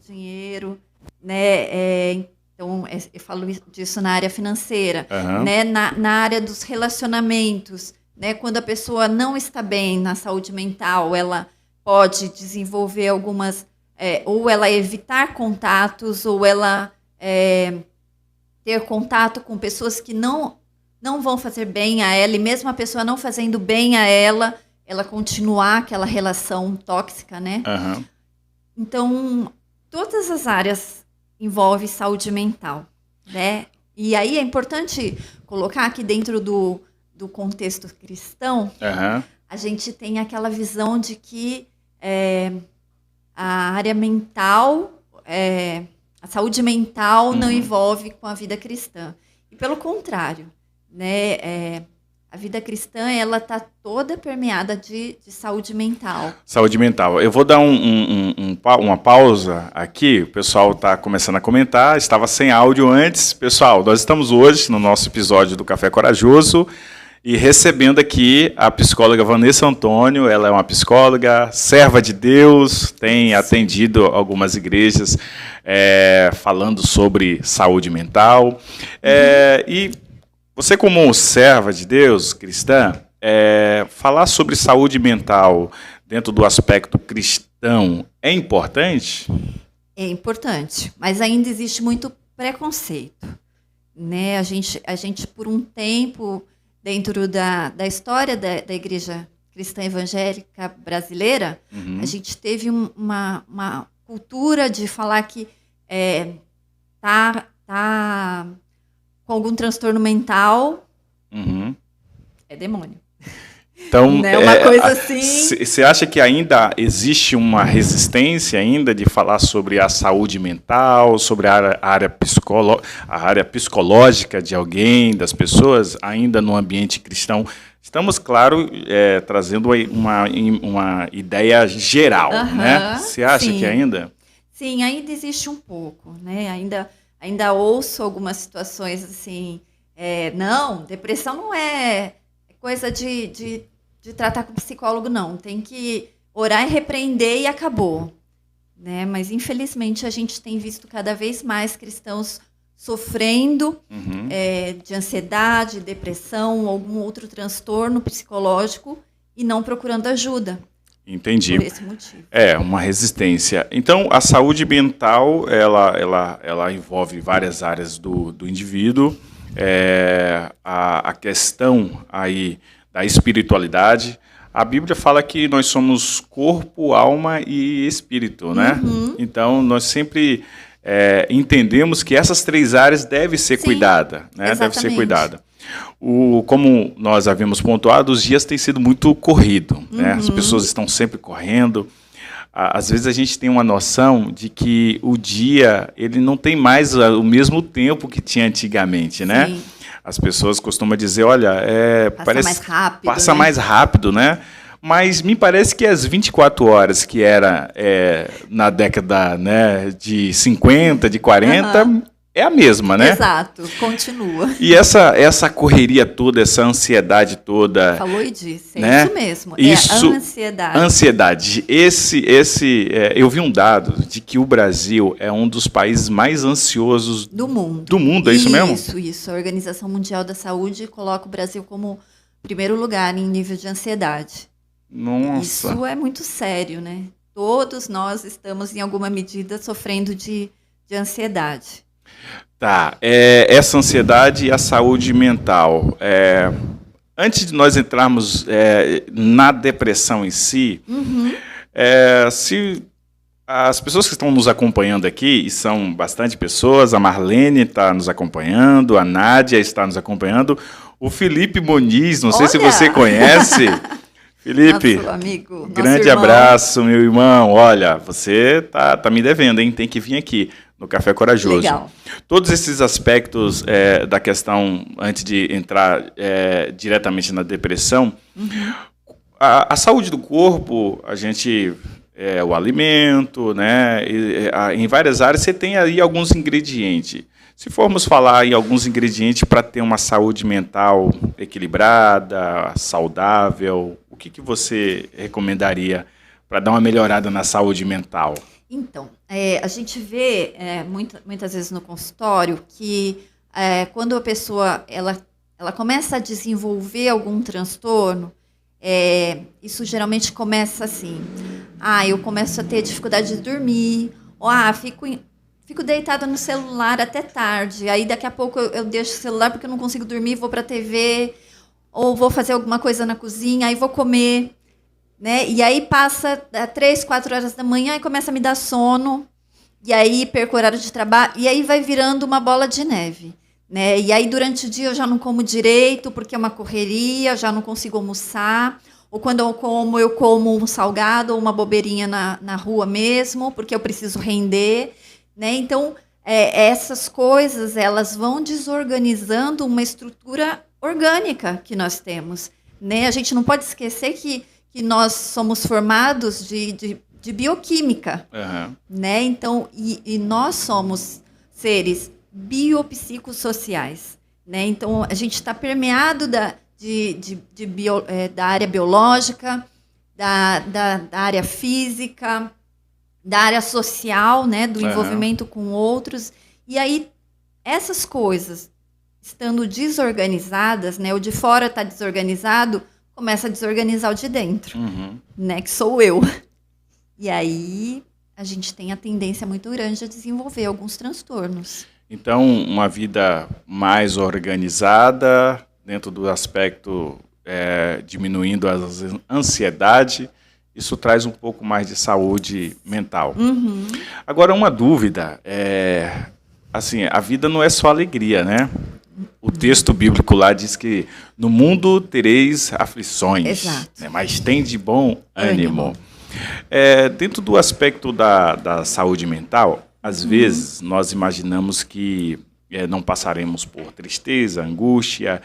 dinheiro, né? Então, eu falo disso na área financeira, né? Na área dos relacionamentos, né? Quando a pessoa não está bem na saúde mental, ela pode desenvolver algumas, ou ela evitar contatos, ou ela ter contato com pessoas que não vão fazer bem a ela, e mesmo a pessoa não fazendo bem a ela continuar aquela relação tóxica, né? Então, todas as áreas envolvem saúde mental, né? E aí é importante colocar que dentro do contexto cristão, a gente tem aquela visão de que a área mental, a saúde mental não envolve com a vida cristã. E pelo contrário, né? A vida cristã, ela está toda permeada de saúde mental. Saúde mental. Eu vou dar uma pausa aqui. O pessoal está começando a comentar. Estava sem áudio antes. Pessoal, nós estamos hoje no nosso episódio do Café Corajoso e recebendo aqui a psicóloga Vanessa Antônio. Ela é uma psicóloga, serva de Deus, tem atendido algumas igrejas falando sobre saúde mental. E você, como serva de Deus, cristã, falar sobre saúde mental dentro do aspecto cristão é importante? É importante, mas ainda existe muito preconceito, né? A gente por um tempo, dentro da história da Igreja Cristã Evangélica Brasileira, a gente teve uma cultura de falar que tá com algum transtorno mental, é demônio. Então, né? Uma coisa assim. Você acha que ainda existe uma resistência ainda de falar sobre a saúde mental, sobre a área psicológica de alguém, das pessoas, ainda no ambiente cristão? Estamos, claro, trazendo uma ideia geral, né? Você acha que ainda? Sim, ainda existe um pouco, né? Ainda ouço algumas situações assim, não, depressão não é coisa de tratar com psicólogo, não. Tem que orar e repreender e acabou. Né? Mas, infelizmente, a gente tem visto cada vez mais cristãos sofrendo de ansiedade, depressão, algum outro transtorno psicológico e não procurando ajuda. Entendi. Por esse motivo. Uma resistência. Então, a saúde mental, ela envolve várias áreas do indivíduo. A questão aí da espiritualidade. A Bíblia fala que nós somos corpo, alma e espírito, né? Então, nós sempre entendemos que essas três áreas devem ser cuidadas, né? Deve ser cuidada. Como nós havíamos pontuado, os dias têm sido muito corridos, né? As pessoas estão sempre correndo. Às vezes a gente tem uma noção de que o dia ele não tem mais o mesmo tempo que tinha antigamente, né? Sim. As pessoas costumam dizer, olha, parece mais rápido, passa né? mais rápido, né? Mas me parece que as 24 horas que era na década, né, de 50, de 40, é a mesma, né? Exato, continua. E essa correria toda, essa ansiedade toda... Falou e disse, né? Isso mesmo, isso, a ansiedade. Ansiedade. Eu vi um dado de que o Brasil é um dos países mais ansiosos do mundo. Do mundo, é isso mesmo? Isso. A Organização Mundial da Saúde coloca o Brasil como primeiro lugar em nível de ansiedade. Nossa. Isso é muito sério, né? Todos nós estamos, em alguma medida, sofrendo de ansiedade. Tá, essa ansiedade e a saúde mental. Antes de nós entrarmos na depressão em si, se as pessoas que estão nos acompanhando aqui, e são bastante pessoas, a Marlene está nos acompanhando, a Nádia está nos acompanhando, o Felipe Moniz, não sei se você conhece. Felipe, nosso amigo, grande abraço, meu irmão. Olha, você tá me devendo, hein? Tem que vir aqui no Café Corajoso. Legal. Todos esses aspectos da questão, antes de entrar diretamente na depressão, a saúde do corpo, a gente... o alimento, né? Em várias áreas você tem aí alguns ingredientes. Se formos falar em alguns ingredientes para ter uma saúde mental equilibrada, saudável, o que você recomendaria para dar uma melhorada na saúde mental? Então, a gente vê muitas vezes no consultório que quando a pessoa ela começa a desenvolver algum transtorno, isso geralmente começa assim. Eu começo a ter dificuldade de dormir, ou fico deitada no celular até tarde, aí daqui a pouco eu deixo o celular porque eu não consigo dormir, vou para a TV, ou vou fazer alguma coisa na cozinha, aí vou comer. Né? E aí passa 3, 4 horas da manhã e começa a me dar sono, e aí perco o horário de trabalho, e aí vai virando uma bola de neve. Né? E aí durante o dia eu já não como direito, porque é uma correria, já não consigo almoçar, ou quando eu como um salgado ou uma bobeirinha na rua mesmo, porque eu preciso render. Né? Então, essas coisas elas vão desorganizando uma estrutura orgânica que nós temos. Né? A gente não pode esquecer que nós somos formados de bioquímica, né? Então, e nós somos seres biopsicossociais, né? Então, a gente está permeado da área biológica, da área física, da área social, né? Do envolvimento com outros. E aí, essas coisas, estando desorganizadas, né? O de fora está desorganizado, começa a desorganizar o de dentro, né, que sou eu. E aí a gente tem a tendência muito grande a desenvolver alguns transtornos. Então, uma vida mais organizada, dentro do aspecto diminuindo a ansiedade, isso traz um pouco mais de saúde mental. Agora, uma dúvida, assim, a vida não é só alegria, né? O texto bíblico lá diz que no mundo tereis aflições, né, mas tem de bom ânimo. Dentro do aspecto da saúde mental, às vezes nós imaginamos que não passaremos por tristeza, angústia,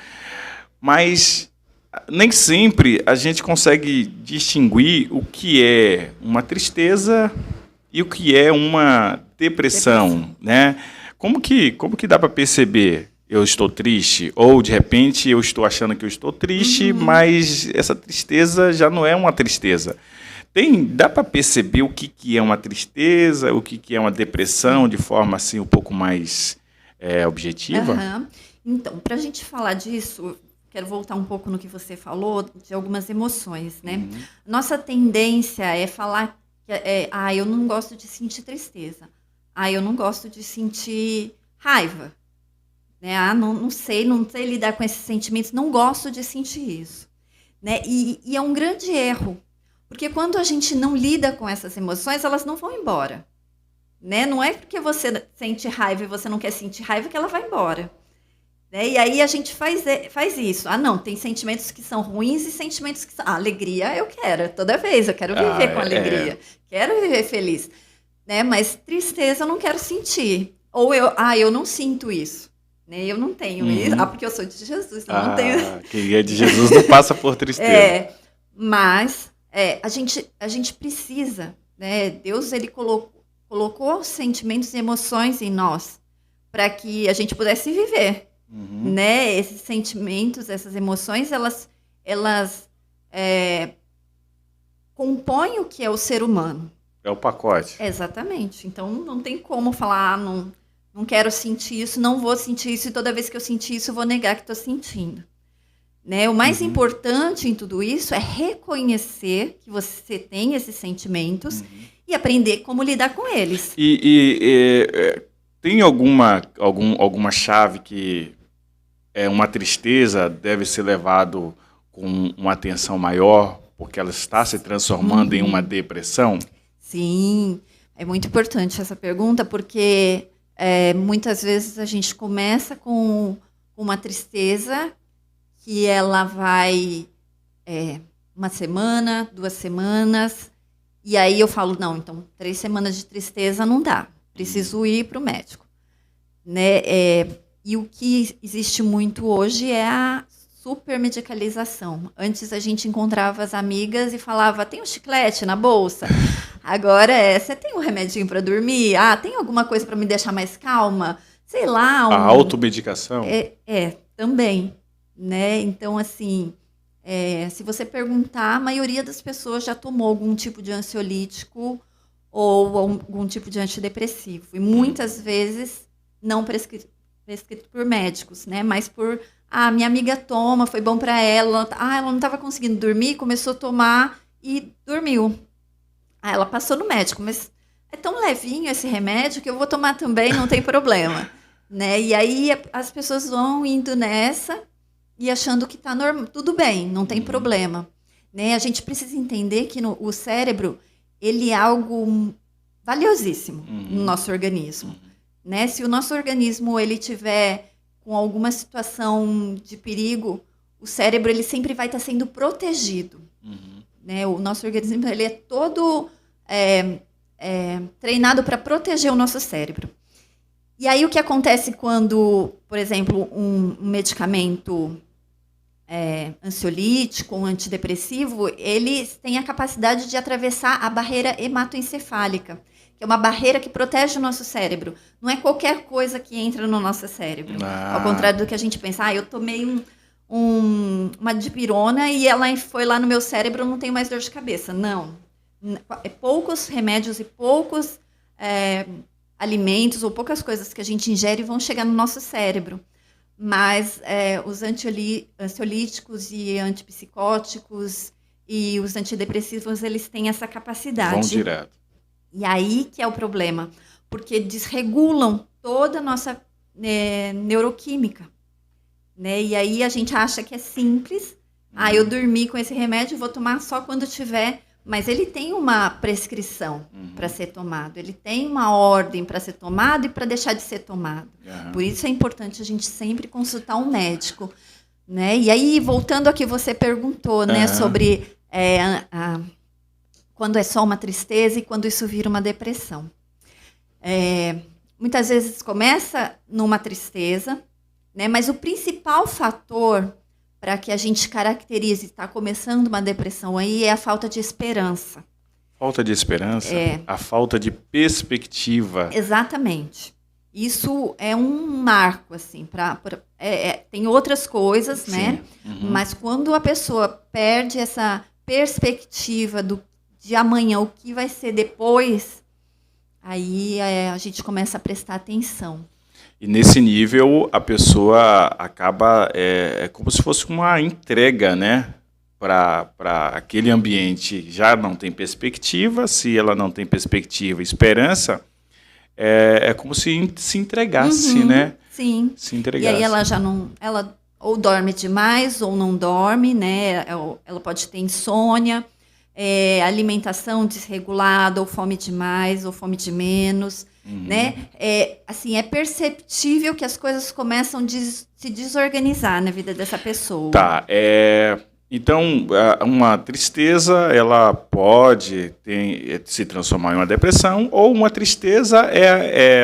mas nem sempre a gente consegue distinguir o que é uma tristeza e o que é uma depressão. Né? Como que dá para perceber? Eu estou triste, ou de repente eu estou achando que eu estou triste, mas essa tristeza já não é uma tristeza. Dá para perceber o que é uma tristeza, o que é uma depressão, de forma assim um pouco mais objetiva? Então, para a gente falar disso, quero voltar um pouco no que você falou, de algumas emoções, né? Nossa tendência é falar que eu não gosto de sentir tristeza, eu não gosto de sentir raiva. Né? Não sei lidar com esses sentimentos, não gosto de sentir isso. Né? E é um grande erro, porque quando a gente não lida com essas emoções, elas não vão embora. Né? Não é porque você sente raiva e você não quer sentir raiva que ela vai embora. Né? E aí a gente faz isso. Não, tem sentimentos que são ruins e sentimentos que são... alegria eu quero, toda vez, eu quero viver com alegria, quero viver feliz. Né? Mas tristeza eu não quero sentir. Ou eu não sinto isso. Eu não tenho isso. Porque eu sou de Jesus, então não tenho. Quem é de Jesus não passa por tristeza. Mas a gente precisa, né? Deus ele colocou sentimentos e emoções em nós para que a gente pudesse viver. Né? Esses sentimentos, essas emoções, elas compõem o que é o ser humano. É o pacote. Exatamente. Então não tem como falar, não quero sentir isso, não vou sentir isso, e toda vez que eu sentir isso, eu vou negar que estou sentindo. Né? O mais importante em tudo isso é reconhecer que você tem esses sentimentos e aprender como lidar com eles. Tem alguma chave que uma tristeza deve ser levado com uma atenção maior, porque ela está se transformando em uma depressão? Sim, é muito importante essa pergunta, porque... muitas vezes a gente começa com uma tristeza que ela vai 1 semana, 2 semanas, e aí eu falo, não, então 3 semanas de tristeza não dá, preciso ir para o médico. Né? E o que existe muito hoje é a supermedicalização. Antes a gente encontrava as amigas e falava, tem um chiclete na bolsa? Agora você tem um remedinho para dormir? Tem alguma coisa para me deixar mais calma? Sei lá. A automedicação? Também. Né? Então, assim, se você perguntar, a maioria das pessoas já tomou algum tipo de ansiolítico ou algum tipo de antidepressivo. E muitas vezes não prescrito por médicos, né? Mas por, minha amiga toma, foi bom para ela. Ela não estava conseguindo dormir, começou a tomar e dormiu. Ela passou no médico, mas é tão levinho esse remédio que eu vou tomar também, não tem problema. Né? E aí as pessoas vão indo nessa e achando que está tudo bem, não tem problema. Né? A gente precisa entender que o cérebro, ele é algo valiosíssimo no nosso organismo. Né? Se o nosso organismo ele tiver com alguma situação de perigo, o cérebro ele sempre vai estar sendo protegido. Né? O nosso organismo ele é todo treinado para proteger o nosso cérebro. E aí o que acontece quando, por exemplo, um medicamento ansiolítico, um antidepressivo, eles têm a capacidade de atravessar a barreira hematoencefálica, que é uma barreira que protege o nosso cérebro. Não é qualquer coisa que entra no nosso cérebro. Ao contrário do que a gente pensa, eu tomei uma dipirona e ela foi lá no meu cérebro, eu não tenho mais dor de cabeça. Não. Poucos remédios e poucos alimentos ou poucas coisas que a gente ingere vão chegar no nosso cérebro. Mas os ansiolíticos e antipsicóticos e os antidepressivos, eles têm essa capacidade. Vão direto. E aí que é o problema, porque desregulam toda a nossa neuroquímica. Né? E aí a gente acha que é simples. Eu dormi com esse remédio, vou tomar só quando tiver. Mas ele tem uma prescrição para ser tomado. Ele tem uma ordem para ser tomado e para deixar de ser tomado. Por isso é importante a gente sempre consultar um médico. Né? E aí, voltando ao que você perguntou, né, sobre quando é só uma tristeza e quando isso vira uma depressão. Muitas vezes começa numa tristeza, né, mas o principal fator para que a gente caracterize está começando uma depressão aí é a falta de esperança. Falta de esperança? A falta de perspectiva. Exatamente. Isso é um marco, assim, tem outras coisas, sim, né? Mas quando a pessoa perde essa perspectiva de amanhã, o que vai ser depois, aí a gente começa a prestar atenção. E nesse nível, a pessoa acaba, como se fosse uma entrega, né, para aquele ambiente. Já não tem perspectiva, se ela não tem perspectiva e esperança, é como se entregasse, né? Sim. Se entregasse. E aí ela já não... Ela ou dorme demais ou não dorme, né? Ela pode ter insônia, alimentação desregulada, ou fome demais, ou fome de menos... Né? Assim, é perceptível que as coisas começam a se desorganizar na vida dessa pessoa. Tá, então, uma tristeza, ela pode se transformar em uma depressão, ou uma tristeza,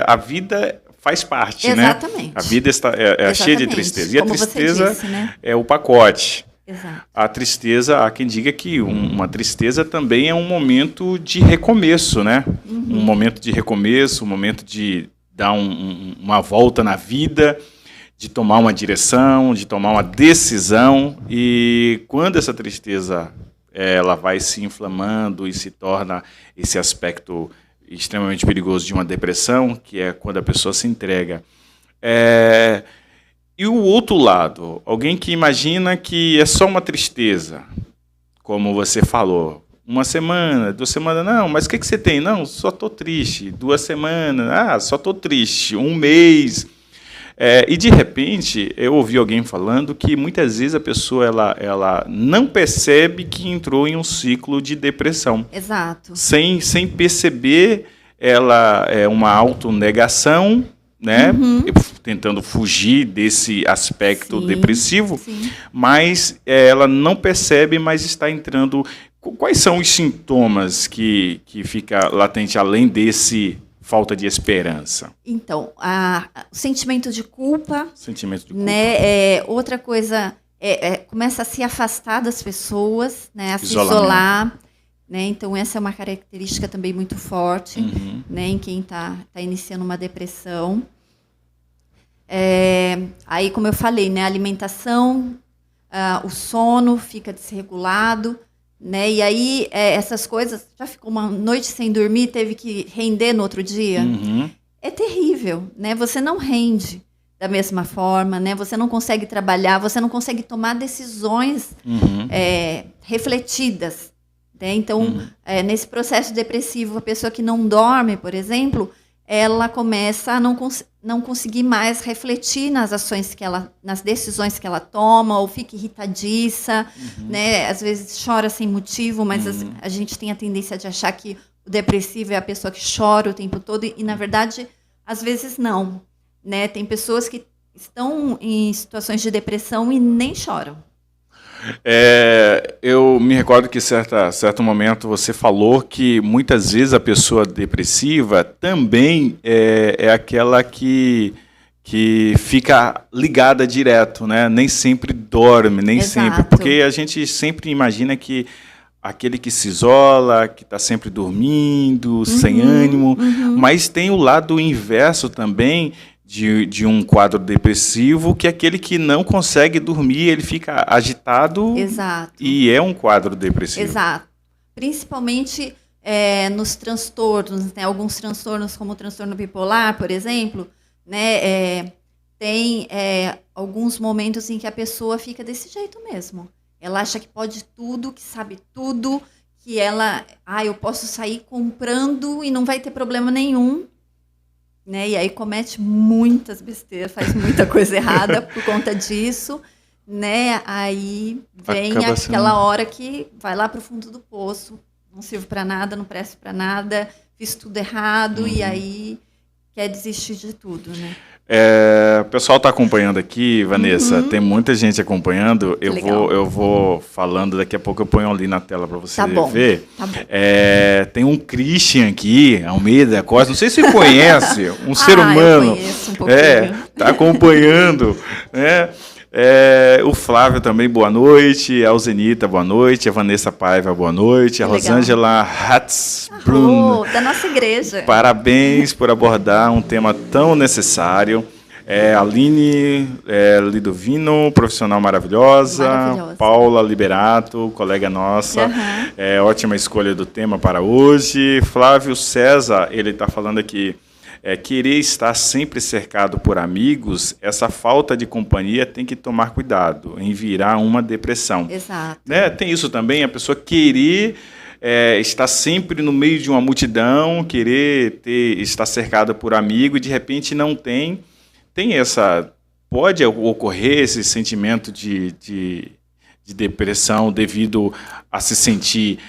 a vida faz parte, exatamente, né? A vida é cheia de tristeza. E como a tristeza disse, né? é o pacote. Exato. A tristeza, há quem diga que uma tristeza também é um momento de recomeço, né? Um momento de recomeço, um momento de dar uma volta na vida, de tomar uma direção, de tomar uma decisão. E quando essa tristeza ela vai se inflamando e se torna esse aspecto extremamente perigoso de uma depressão, que é quando a pessoa se entrega. E o outro lado, alguém que imagina que é só uma tristeza, como você falou, 1 semana, 2 semanas, não, mas o que você tem? Não, só estou triste. 2 semanas, só estou triste. 1 mês. E de repente, eu ouvi alguém falando que muitas vezes a pessoa ela não percebe que entrou em um ciclo de depressão. Exato. Sem perceber, ela é uma autonegação, né? Tentando fugir desse aspecto depressivo, mas ela não percebe, mas está entrando. Quais são os sintomas que fica latente além desse falta de esperança? Então, o sentimento de culpa. Sentimento de culpa. Né? Outra coisa, começa a se afastar das pessoas, né? A se isolar. Né? Então, essa é uma característica também muito forte, né? Em quem está iniciando uma depressão. Aí, como eu falei, né? A alimentação o sono fica desregulado, né? E aí essas coisas, já ficou uma noite sem dormir, teve que render no outro dia. É terrível, né? Você não rende da mesma forma, né? Você não consegue trabalhar, você não consegue tomar decisões refletidas, né? Então, nesse processo depressivo, a pessoa que não dorme, por exemplo, ela começa a não conseguir mais refletir nas ações nas decisões que ela toma, ou fica irritadiça, né? Às vezes chora sem motivo, mas a gente tem a tendência de achar que o depressivo é a pessoa que chora o tempo todo, e na verdade, às vezes não, né? Tem pessoas que estão em situações de depressão e nem choram. Eu me recordo que certo momento você falou que muitas vezes a pessoa depressiva também é aquela que fica ligada direto, né? Nem sempre dorme, nem sempre, porque a gente sempre imagina que aquele que se isola, que está sempre dormindo, sem ânimo, mas tem o lado inverso também de um quadro depressivo, que é aquele que não consegue dormir, ele fica agitado. Exato. E é um quadro depressivo. Exato. Principalmente nos transtornos, né? Alguns transtornos, como o transtorno bipolar, por exemplo, né? Tem alguns momentos em que a pessoa fica desse jeito mesmo. Ela acha que pode tudo, que sabe tudo, que eu posso sair comprando e não vai ter problema nenhum. Né? E aí comete muitas besteiras, faz muita coisa errada por conta disso, né? Aí vem aquela hora que vai lá para o fundo do poço, não sirvo para nada, não presto para nada, fiz tudo errado, e aí quer desistir de tudo, né? O pessoal está acompanhando aqui, Vanessa, tem muita gente acompanhando, eu vou falando, daqui a pouco eu ponho ali na tela para você ver. Tá bom. Tem um Christian aqui, Almeida Costa, não sei se você conhece, um ser humano. Eu conheço um pouquinho. Está acompanhando, né? O Flávio também, boa noite. A Alzenita, boa noite. A Vanessa Paiva, boa noite. A Rosângela Hatzbrunn, da nossa igreja. Parabéns por abordar um tema tão necessário. A Aline Lidovino, profissional maravilhosa. Paula Liberato, colega nossa. Ótima escolha do tema para hoje. Flávio César, ele está falando aqui. Querer estar sempre cercado por amigos, essa falta de companhia tem que tomar cuidado em virar uma depressão. Exato. Né? Tem isso também, a pessoa querer estar sempre no meio de uma multidão, querer estar cercada por amigos e de repente não tem essa... Pode ocorrer esse sentimento de depressão devido a se sentir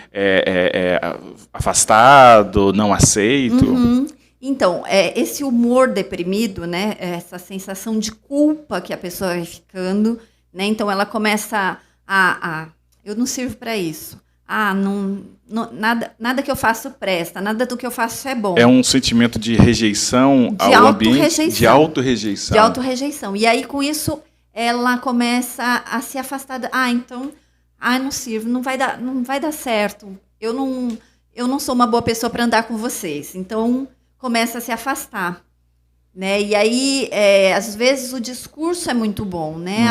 afastado, não aceito. Então, esse humor deprimido, né, essa sensação de culpa que a pessoa vai ficando, né, então ela começa eu não sirvo para isso, nada que eu faço presta, nada do que eu faço é bom. É um sentimento de rejeição ao ambiente, de autorrejeição. De autorrejeição. E aí, com isso, ela começa a se afastar. Então, não sirvo, não vai dar certo, eu não sou uma boa pessoa para andar com vocês, então... começa a se afastar, né? E aí, às vezes, o discurso é muito bom, né?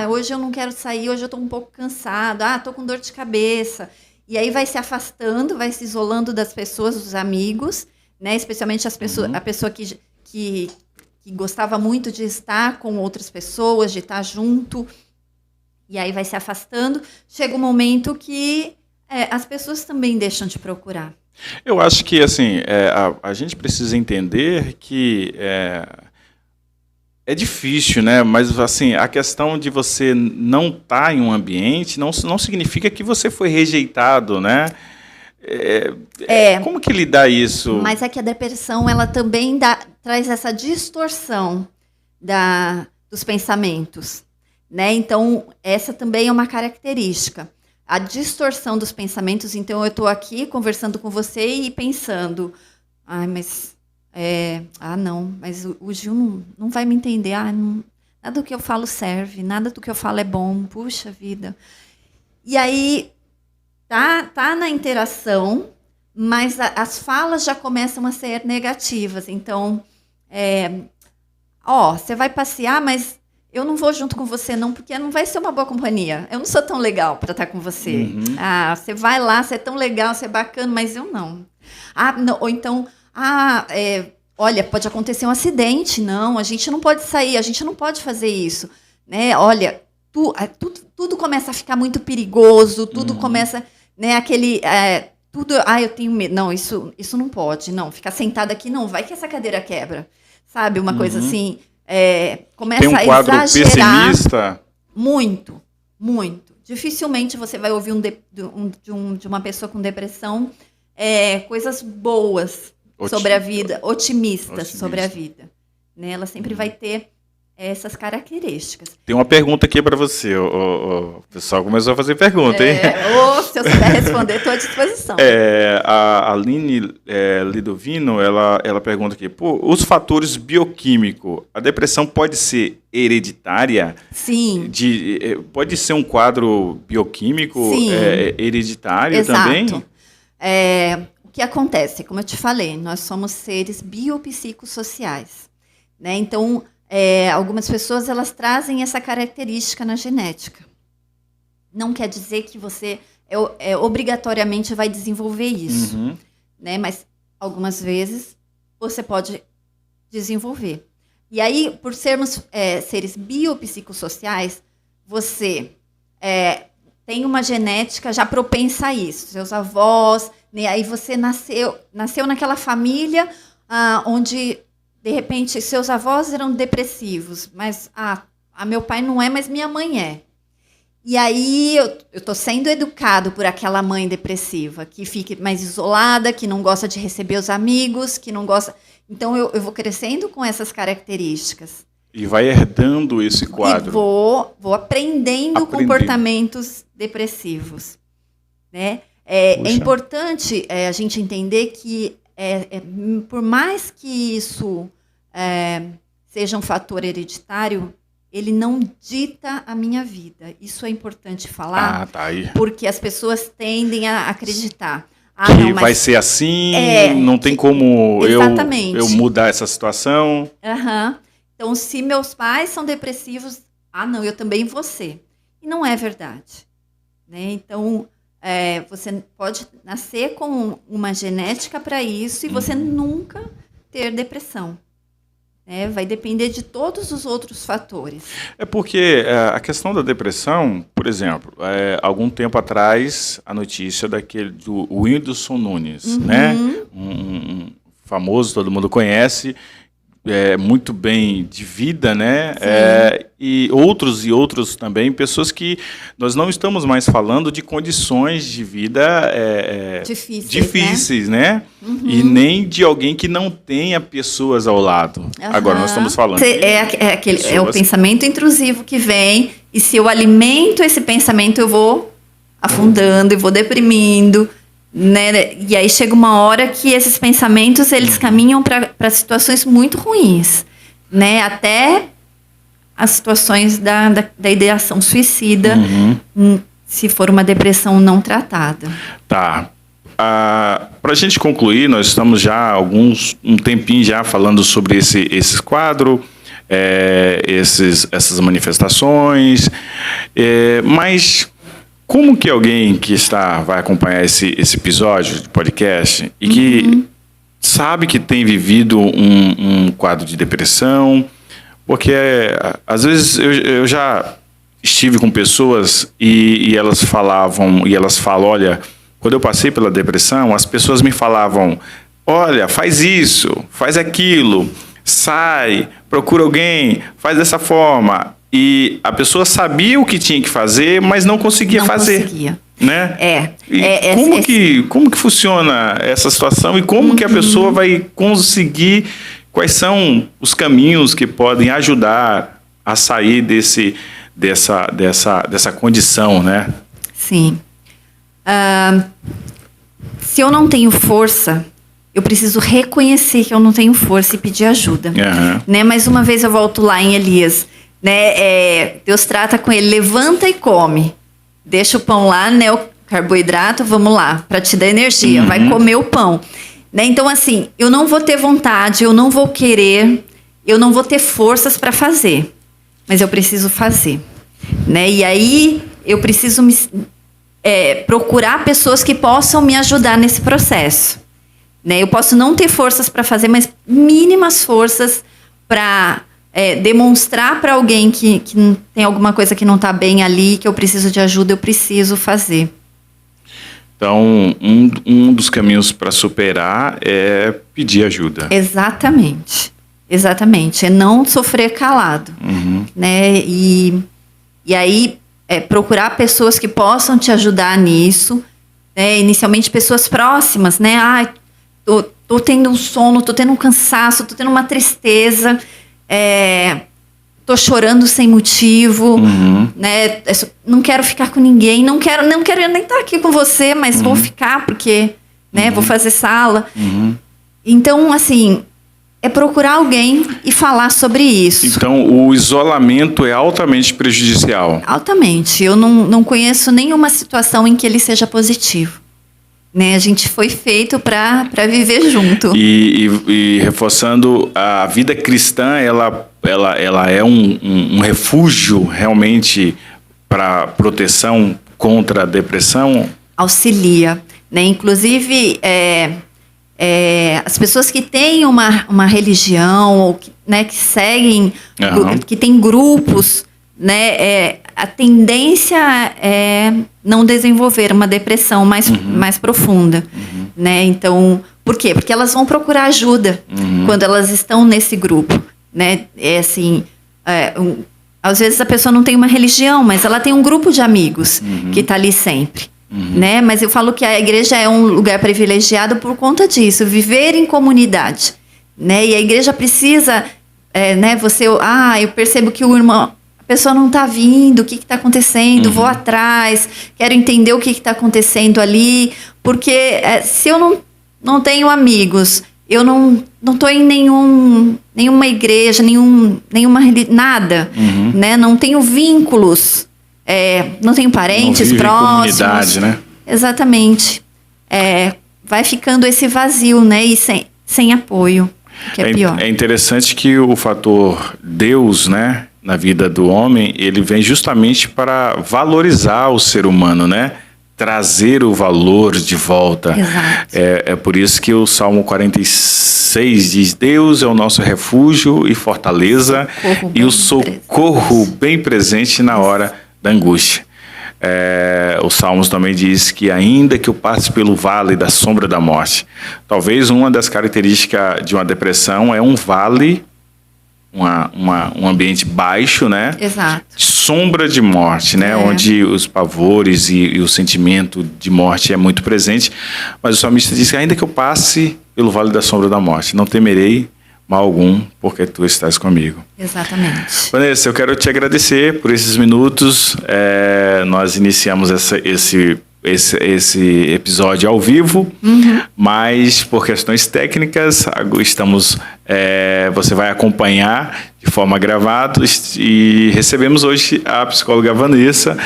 Hoje eu não quero sair, hoje eu estou um pouco cansado, estou com dor de cabeça. E aí vai se afastando, vai se isolando das pessoas, dos amigos, né? Especialmente a pessoa que gostava muito de estar com outras pessoas, de estar junto. E aí vai se afastando. Chega um momento que as pessoas também deixam de procurar. Eu acho que assim, a gente precisa entender que é difícil, né? Mas assim, a questão de você não estar em um ambiente não significa que você foi rejeitado, né? Como que lidar isso? Mas é que a depressão ela também traz essa distorção dos pensamentos, né? Então, essa também é uma característica. A distorção dos pensamentos, então eu estou aqui conversando com você e pensando, mas o Gil não vai me entender, nada do que eu falo serve, nada do que eu falo é bom, puxa vida. E aí, tá na interação, mas as falas já começam a ser negativas, então, você vai passear, mas eu não vou junto com você não, porque não vai ser uma boa companhia. Eu não sou tão legal para estar com você. Você vai lá, você é tão legal, você é bacana, mas eu não. Não, ou então, olha, pode acontecer um acidente. Não, a gente não pode sair, a gente não pode fazer isso. Né? Olha, tudo começa a ficar muito perigoso, tudo começa, né, eu tenho medo. Não, isso não pode. Não, ficar sentada aqui, não, vai que essa cadeira quebra. Sabe, uma coisa assim, começa tem um quadro a exagerar. pessimista? Muito, muito. Dificilmente você vai ouvir de uma pessoa com depressão coisas boas sobre a vida, otimistas sobre a vida. Né? Ela sempre vai ter essas características. Tem uma pergunta aqui para você. O pessoal começou a fazer pergunta, hein? Se eu souber responder, estou à disposição. A Aline Lidovino, ela pergunta aqui, os fatores bioquímicos, a depressão pode ser hereditária? Sim. Pode ser um quadro bioquímico hereditário. Exato. Também? O que acontece? Como eu te falei, nós somos seres biopsicossociais. Né? Então, algumas pessoas elas trazem essa característica na genética. Não quer dizer que você obrigatoriamente vai desenvolver isso. Né? Mas, algumas vezes, você pode desenvolver. E aí, por sermos seres biopsicossociais, você tem uma genética já propensa a isso. Seus avós, né? Aí você nasceu naquela família onde, de repente, seus avós eram depressivos, mas meu pai não é, mas minha mãe é. E aí eu estou sendo educado por aquela mãe depressiva, que fica mais isolada, que não gosta de receber os amigos, que não gosta... Então eu vou crescendo com essas características. E vai herdando esse quadro. E vou aprendendo comportamentos depressivos. Né? É importante a gente entender que, por mais que isso seja um fator hereditário, ele não dita a minha vida. Isso é importante falar, tá aí. Porque as pessoas tendem a acreditar. Que vai ser assim, não tem como eu mudar essa situação. Então, se meus pais são depressivos, não, eu também vou ser. E não é verdade. Né? Então, você pode nascer com uma genética para isso e você nunca ter depressão. Vai depender de todos os outros fatores. Porque a questão da depressão, por exemplo, algum tempo atrás, a notícia do Whindersson Nunes, né? Um famoso, todo mundo conhece, muito bem de vida, né? E outros também, pessoas que nós não estamos mais falando de condições de vida difíceis, né? E nem de alguém que não tenha pessoas ao lado. Agora, nós estamos falando é o pensamento intrusivo que vem, e se eu alimento esse pensamento, eu vou afundando e vou deprimindo. Né? E aí chega uma hora que esses pensamentos eles caminham para situações muito ruins, né? Até as situações da ideação suicida, se for uma depressão não tratada. Tá. Para a gente concluir, nós estamos já um tempinho já falando sobre esse quadro, essas manifestações, mas como que alguém que vai acompanhar esse episódio de podcast e que sabe que tem vivido um quadro de depressão, porque às vezes eu já estive com pessoas e elas falam, olha, quando eu passei pela depressão, as pessoas me falavam, olha, faz isso, faz aquilo, sai, procura alguém, faz dessa forma. E a pessoa sabia o que tinha que fazer, mas não conseguia fazer. Conseguia. Né? Como que funciona essa situação e como que a pessoa vai conseguir, quais são os caminhos que podem ajudar a sair dessa condição, né? Sim. Se eu não tenho força, eu preciso reconhecer que eu não tenho força e pedir ajuda. Né? Mais uma vez eu volto lá em Elias. Né? Deus trata com ele, levanta e come. Deixa o pão lá, né? O carboidrato, vamos lá, para te dar energia. Vai comer o pão. Né? Então, assim, eu não vou ter vontade, eu não vou querer, eu não vou ter forças para fazer. mas eu preciso fazer, né? E aí eu preciso procurar pessoas que possam me ajudar nesse processo, né? Eu posso não ter forças para fazer, mas mínimas forças para demonstrar para alguém que tem alguma coisa que não está bem ali, que eu preciso de ajuda, eu preciso fazer. Então, um dos caminhos para superar é pedir ajuda. Exatamente. É não sofrer calado. Né? E aí, procurar pessoas que possam te ajudar nisso. Né? Inicialmente, pessoas próximas. Né? Tô tendo um sono, tô tendo um cansaço, tô tendo uma tristeza. Tô chorando sem motivo, né? Não quero ficar com ninguém, não quero nem estar aqui com você, mas vou ficar porque, né? Vou fazer sala. Então, assim, é procurar alguém e falar sobre isso. Então, o isolamento é altamente prejudicial. Altamente. Eu não conheço nenhuma situação em que ele seja positivo. Né? A gente foi feito para viver junto. E reforçando, a vida cristã, ela é um refúgio realmente para proteção contra a depressão? Auxilia. Né? Inclusive, as pessoas que têm uma religião, ou né, que seguem, que têm grupos, né, a tendência é não desenvolver uma depressão mais profunda. Né? Então, por quê? Porque elas vão procurar ajuda quando elas estão nesse grupo. Né? Às vezes a pessoa não tem uma religião, mas ela tem um grupo de amigos que está ali sempre. Né? Mas eu falo que a igreja é um lugar privilegiado por conta disso, viver em comunidade. Né? E a igreja precisa, né, eu percebo que a pessoa não está vindo, o que está acontecendo, vou atrás, quero entender o que está acontecendo ali, porque se eu não tenho amigos, eu não estou em nenhuma igreja, nenhuma nada, né? Não tenho vínculos, não tenho parentes próximos. Comunidade, né? Exatamente. Vai ficando esse vazio, né? E sem apoio, que é pior. É interessante que o fator Deus, né, na vida do homem, ele vem justamente para valorizar o ser humano, né? Trazer o valor de volta. Exato. É por isso que o Salmo 46 diz: Deus é o nosso refúgio e fortaleza e o socorro bem presente na hora da angústia. Os Salmos também diz que ainda que eu passe pelo vale da sombra da morte, talvez uma das características de uma depressão é um vale, um ambiente baixo, né? Exato. Sombra de morte, né? Onde os pavores e o sentimento de morte é muito presente. Mas o salmista diz que ainda que eu passe pelo vale da sombra da morte, não temerei mal algum, porque tu estás comigo. Exatamente. Vanessa, eu quero te agradecer por esses minutos. Nós iniciamos esse episódio ao vivo, mas por questões técnicas você vai acompanhar de forma gravada, e recebemos hoje a psicóloga Vanessa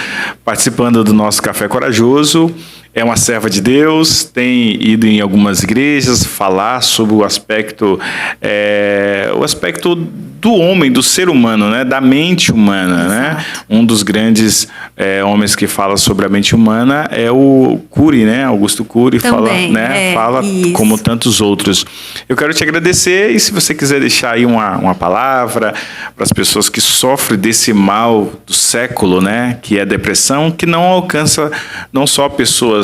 participando do nosso Café Corajoso. É uma serva de Deus, tem ido em algumas igrejas falar sobre o aspecto do homem, do ser humano, né? Da mente humana. Né? Um dos grandes homens que fala sobre a mente humana é o Cury, né? Augusto Cury. Também, fala como tantos outros. Eu quero te agradecer, e se você quiser deixar aí uma palavra para as pessoas que sofrem desse mal do século, né? Que é a depressão, que não alcança não só pessoas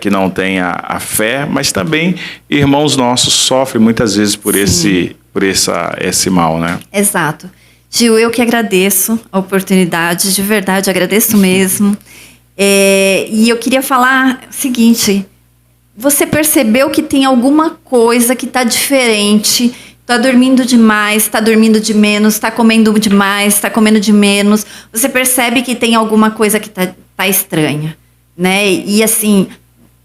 que não têm a fé, mas também irmãos nossos sofrem muitas vezes por esse mal, né? Exato. Gil, eu que agradeço a oportunidade, de verdade, agradeço mesmo. E eu queria falar o seguinte: você percebeu que tem alguma coisa que está diferente? Está dormindo demais, está dormindo de menos, está comendo demais, está comendo de menos. Você percebe que tem alguma coisa que tá estranha, né? E assim,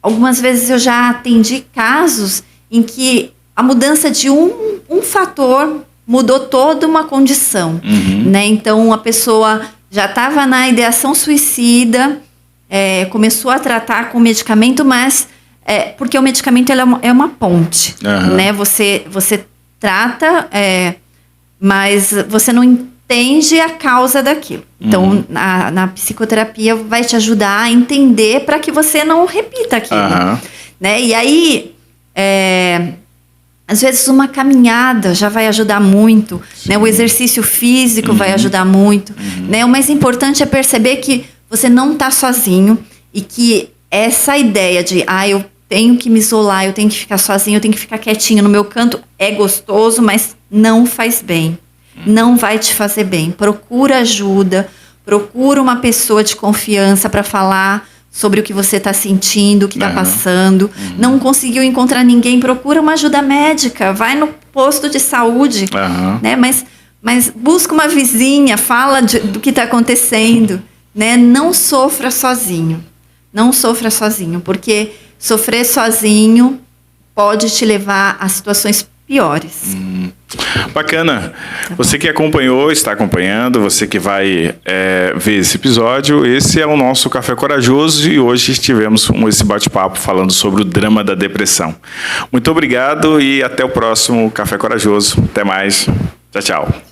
algumas vezes eu já atendi casos em que a mudança de um fator mudou toda uma condição, né? Então a pessoa já estava na ideação suicida, começou a tratar com medicamento, mas porque o medicamento é uma ponte, né? Você trata, mas você não entende a causa daquilo. Então, na psicoterapia vai te ajudar a entender para que você não repita aquilo. Né? E aí, às vezes uma caminhada já vai ajudar muito, né? O exercício físico vai ajudar muito. Né? O mais importante é perceber que você não está sozinho e que essa ideia de, eu tenho que me isolar, eu tenho que ficar sozinho, eu tenho que ficar quietinho no meu canto, é gostoso, mas não faz bem. Não vai te fazer bem. Procura ajuda, procura uma pessoa de confiança para falar sobre o que você está sentindo, o que está passando. Não conseguiu encontrar ninguém, procura uma ajuda médica, vai no posto de saúde, né? Mas busca uma vizinha, fala do que está acontecendo, né? Não sofra sozinho. Não sofra sozinho, porque sofrer sozinho pode te levar a situações piores. Bacana. Você que acompanhou, está acompanhando, você que vai ver esse episódio, esse é o nosso Café Corajoso e hoje tivemos esse bate-papo falando sobre o drama da depressão. Muito obrigado e até o próximo Café Corajoso. Até mais. Tchau, tchau.